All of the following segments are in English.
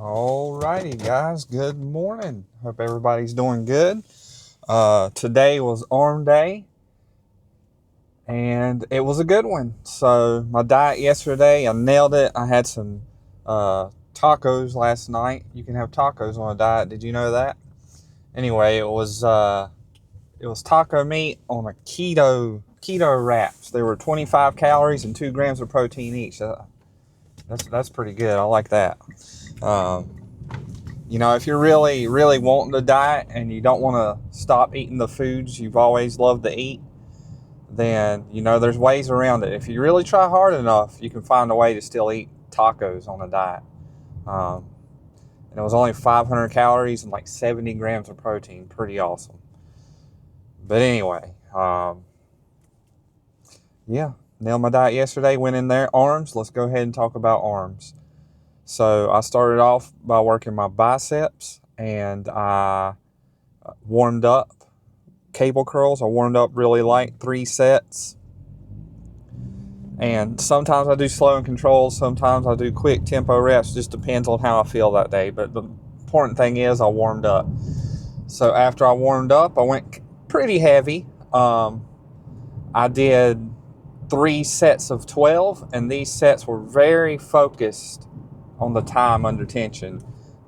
Alrighty, guys. Good morning. Hope everybody's doing good. Today was arm day, and it was a good one. So my diet yesterday, I nailed it. I had some tacos last night. You can have tacos on a diet. Did you know that? Anyway, it was taco meat on a keto wraps. They were 25 calories and 2 grams of protein each. That's pretty good. I like that. Um, if you're really, really wanting to diet and you don't want to stop eating the foods you've always loved to eat, then, there's ways around it. If you really try hard enough, you can find a way to still eat tacos on a diet. And it was only 500 calories and like 70 grams of protein. Pretty awesome. But anyway, nailed my diet yesterday. Went in there. Arms. Let's go ahead and talk about arms. So I started off by working my biceps, and I warmed up cable curls. I warmed up really light, 3 sets. And sometimes I do slow and controlled. Sometimes I do quick tempo reps. Just depends on how I feel that day. But the important thing is I warmed up. So after I warmed up, I went pretty heavy. I did 3 sets of 12, and these sets were very focused on the time under tension,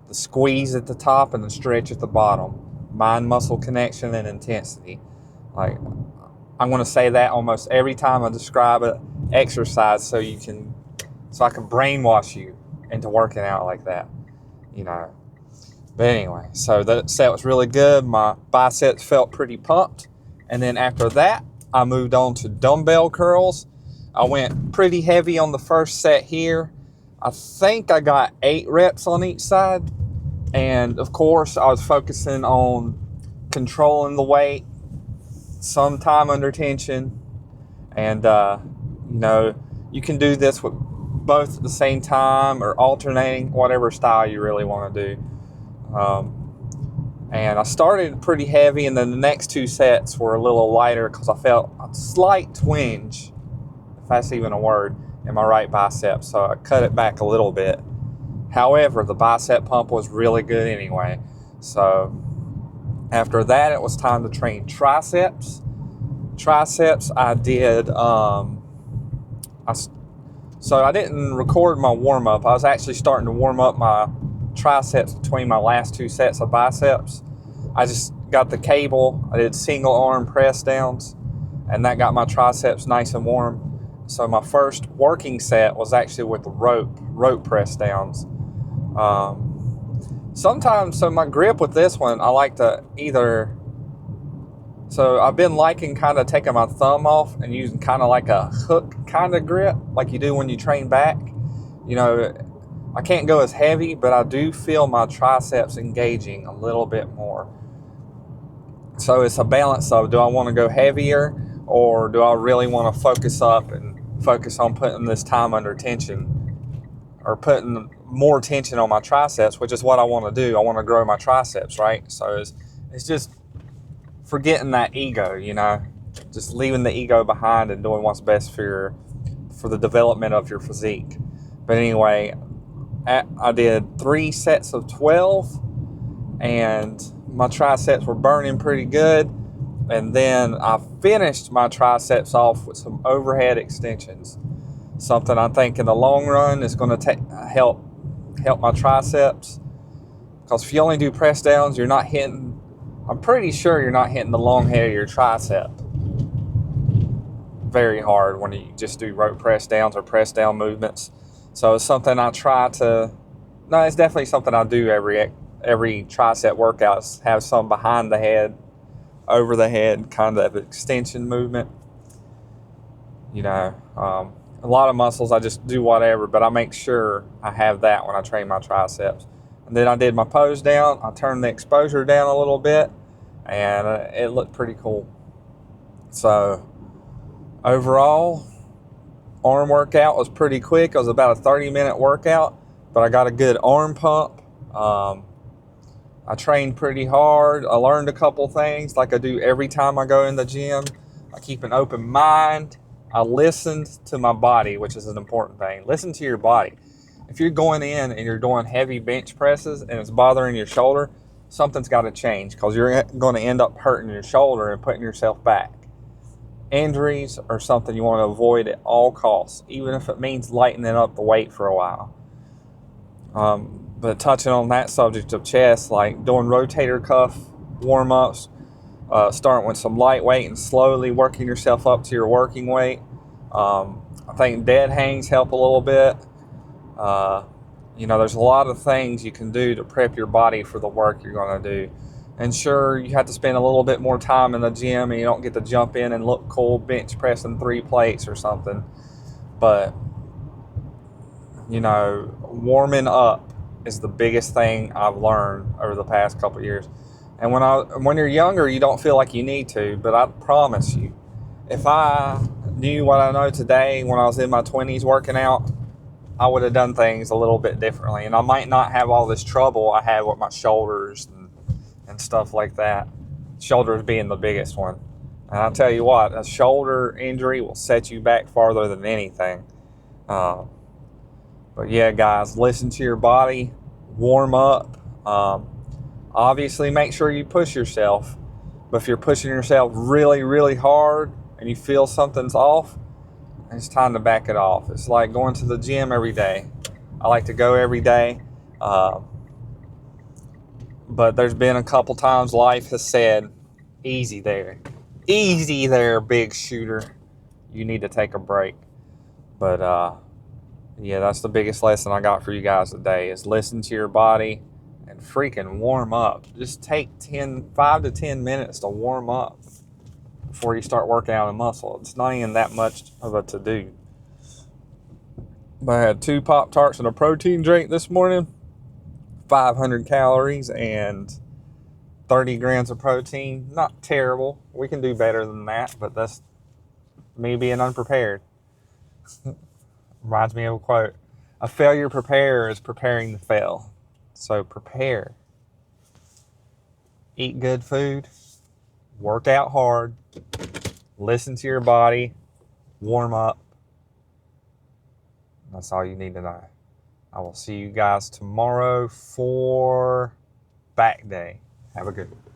the squeeze at the top and the stretch at the bottom, mind-muscle connection and intensity. Like, I'm going to say that almost every time I describe an exercise, so I can brainwash you into working out like that, But anyway, so the set was really good. My biceps felt pretty pumped, and then after that, I moved on to dumbbell curls. I went pretty heavy on the first set here. I think I got 8 reps on each side. And of course, I was focusing on controlling the weight, some time under tension. And, you can do this with both at the same time or alternating, whatever style you really want to do. And I started pretty heavy, and then the next 2 sets were a little lighter because I felt a slight twinge, if that's even a word, in my right bicep, so I cut it back a little bit. However, the bicep pump was really good anyway. So after that, it was time to train triceps. Triceps, I did. So I didn't record my warm up. I was actually starting to warm up my triceps between my last 2 sets of biceps. I just got the cable. I did single arm press downs, and that got my triceps nice and warm. So my first working set was actually with the rope press downs. So my grip with this one, I like to so I've been liking kind of taking my thumb off and using kind of like a hook kind of grip, like you do when you train back. I can't go as heavy, but I do feel my triceps engaging a little bit more. So it's a balance of, do I want to go heavier, or do I really want to focus up and focus on putting this time under tension, or putting more tension on my triceps, which is what I want to do. I want to grow my triceps, right? So it's just forgetting that ego, just leaving the ego behind and doing what's best for the development of your physique. But anyway, I did 3 sets of 12, and my triceps were burning pretty good. And then I finished my triceps off with some overhead extensions. Something I think in the long run is going to help my triceps. Because if you only do press downs, I'm pretty sure you're not hitting the long head of your tricep very hard when you just do rope press downs or press down movements. So it's something it's definitely something I do every tricep workout, is have some behind the head, over the head kind of extension movement. A lot of muscles I just do whatever, but I make sure I have that when I train my triceps. And then I did my pose down. I turned the exposure down a little bit, and it looked pretty cool. So overall, arm workout was pretty quick. It was about a 30-minute workout, but I got a good arm pump. I trained pretty hard. I learned a couple things like I do every time I go in the gym. I keep an open mind. I listened to my body, which is an important thing. Listen to your body. if you're going in and you're doing heavy bench presses and it's bothering your shoulder, something's got to change, because you're going to end up hurting your shoulder and putting yourself back. Injuries are something you want to avoid at all costs, even if it means lightening up the weight for a while. But touching on that subject of chest, like doing rotator cuff warm-ups, starting with some lightweight and slowly working yourself up to your working weight. I think dead hangs help a little bit. There's a lot of things you can do to prep your body for the work you're going to do. And sure, you have to spend a little bit more time in the gym and you don't get to jump in and look cool bench pressing 3 plates or something. But, warming up is the biggest thing I've learned over the past couple of years. And when you're younger, you don't feel like you need to, but I promise you, if I knew what I know today when I was in my 20s working out, I would have done things a little bit differently. And I might not have all this trouble I have with my shoulders and stuff like that. Shoulders being the biggest one. And I'll tell you what, a shoulder injury will set you back farther than anything. But yeah, guys, listen to your body, warm up. Obviously, make sure you push yourself. But if you're pushing yourself really, really hard and you feel something's off, it's time to back it off. It's like going to the gym every day. I like to go every day. But there's been a couple times life has said, easy there. Easy there, big shooter. You need to take a break. But, yeah, that's the biggest lesson I got for you guys today, is listen to your body and freaking warm up. Just take 5 to 10 minutes to warm up before you start working out a muscle. It's not even that much of a to-do. But I had 2 Pop-Tarts and a protein drink this morning. 500 calories and 30 grams of protein. Not terrible. We can do better than that, but that's me being unprepared. Reminds me of a quote. A failure preparer is preparing to fail. So prepare. Eat good food. Work out hard. Listen to your body. Warm up. That's all you need to know. I will see you guys tomorrow for back day. Have a good one.